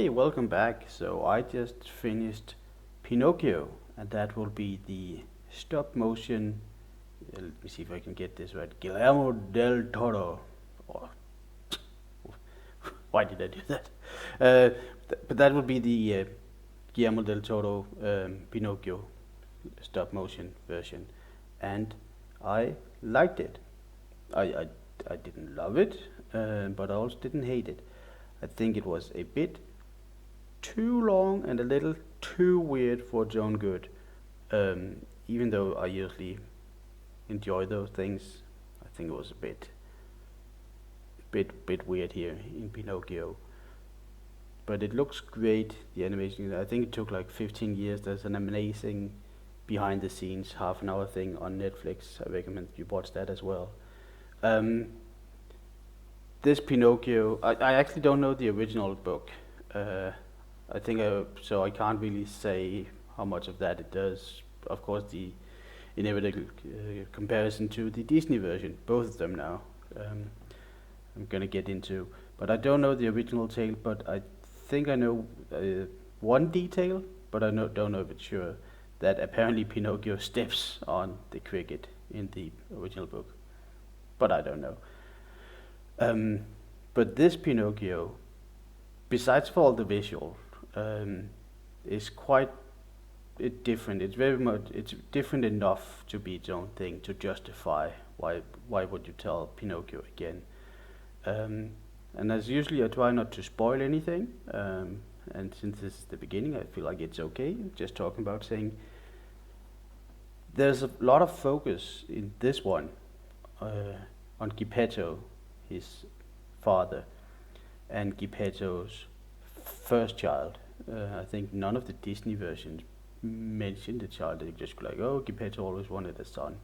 Hey, welcome back. So I just finished Pinocchio, and that will be the stop motion. Let me see if I can get this right. Guillermo del Toro. Oh, why did I do that? But that would be the Guillermo del Toro Pinocchio stop motion version, and I liked it. I I, I didn't love it, but I also didn't hate it. I think it was a bit too long and a little too weird for its own good. Even though I usually enjoy those things, I think it was a bit weird here in Pinocchio. But it looks great. The animation. I think it took like 15 years. There's an amazing behind the scenes half an hour thing on Netflix. I recommend you watch that as well. Um, this Pinocchio, I actually don't know the original book. Uh, so I can't really say how much of that it does. Of course, the inevitable comparison to the Disney version, both of them now. Um, I'm gonna get into, but I don't know the original tale. But I think I know one detail, but don't know if it's sure that apparently Pinocchio steps on the cricket in the original book, but I don't know. Um, but this Pinocchio, besides for all the visual, um, is quite different. It's different enough to be its own thing to justify why would you tell Pinocchio again. Um, and as usually, I try not to spoil anything. And since this is the beginning, I feel like it's okay. Just talking about saying there's a lot of focus in this one uh, on Geppetto, his father, and Geppetto's first child. I think none of the Disney versions mention the child. They just go like, "Oh, Geppetto always wanted a son."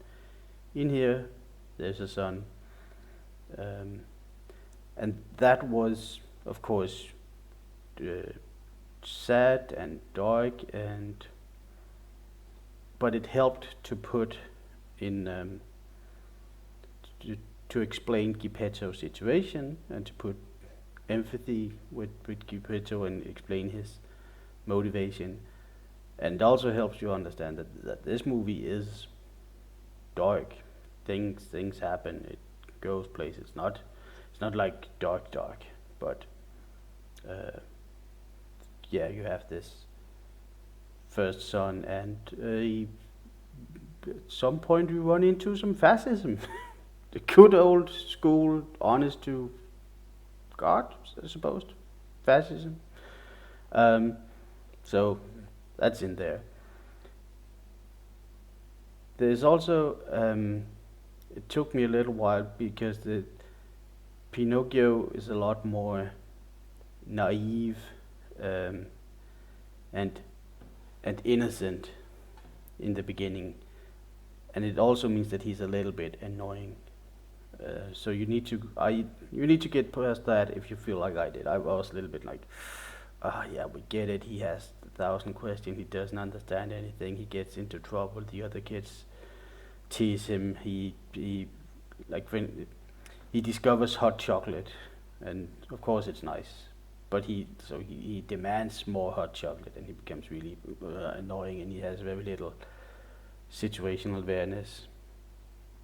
In here, there's a son, um, and that was, of course, uh, sad and dark, and but it helped to put in to, to explain Geppetto's situation and to put empathy with Geppetto and explain his motivation. And it also helps you understand that this movie is dark. Things happen. It goes places. It's not like dark, but uh, yeah, you have this first son, and at some point we run into some fascism. The good old school, honest to God, I suppose, fascism. Um, so that's in there. There's also it took me a little while because the Pinocchio is a lot more naive um, and innocent in the beginning, and it also means that he's a little bit annoying. So you need to get past that if you feel like I did. I was a little bit like, ah, yeah, we get it. He has 1,000 questions. He doesn't understand anything. He gets into trouble. The other kids tease him. He like when he discovers hot chocolate, and of course it's nice. But he demands more hot chocolate, and he becomes really annoying, and he has very little situational awareness,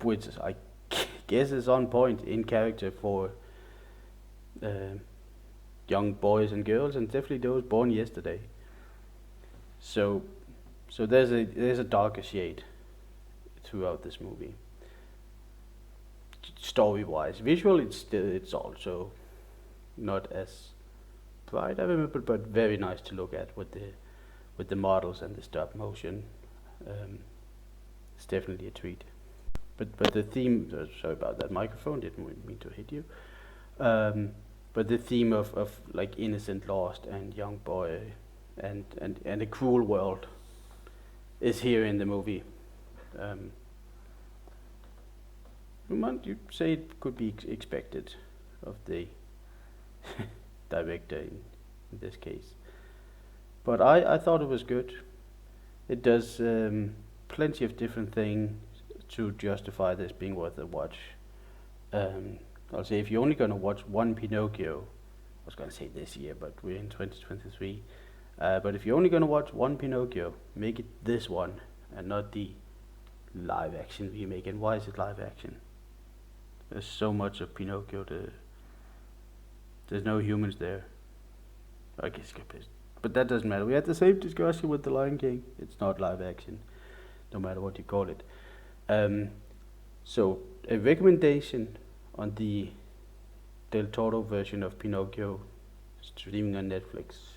which I guess is on point in character for uh, young boys and girls, and definitely those born yesterday. So, so there's a darker shade throughout this movie, story wise. Visual, it's also not as bright, I remember, but very nice to look at with the models and the stop motion. Um, it's definitely a treat. But the theme. Sorry about that. Microphone didn't mean to hit you. Um, but the theme of like innocent lost and young boy and a cruel world is here in the movie. Um, you say it could be expected of the director in this case. But I thought it was good. It does plenty of different things to justify this being worth a watch. I'll say if you're only going to watch one Pinocchio, was gonna say this year, but we're in 2023. But if you're only gonna watch one Pinocchio, make it this one and not the live action remake. And why is it live action? There's so much of Pinocchio. There's no humans there. I guess but that doesn't matter. We had the same discussion with The Lion King. It's not live action, no matter what you call it. So a recommendation on the Del Toro version of Pinocchio streaming on Netflix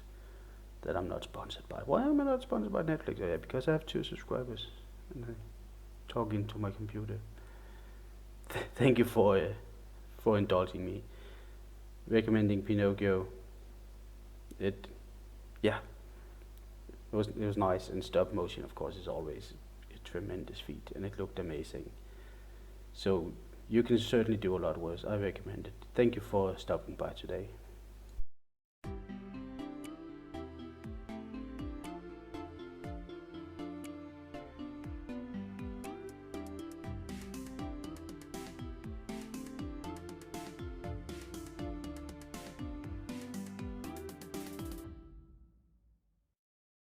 that I'm not sponsored by. Why am I not sponsored by Netflix? Oh, yeah, because I have 2 subscribers and I talk into my computer. Thank you for indulging me. Recommending Pinocchio. It was nice, and stop motion, of course, is always a tremendous feat, and it looked amazing. So you can certainly do a lot worse. I recommend it. Thank you for stopping by today.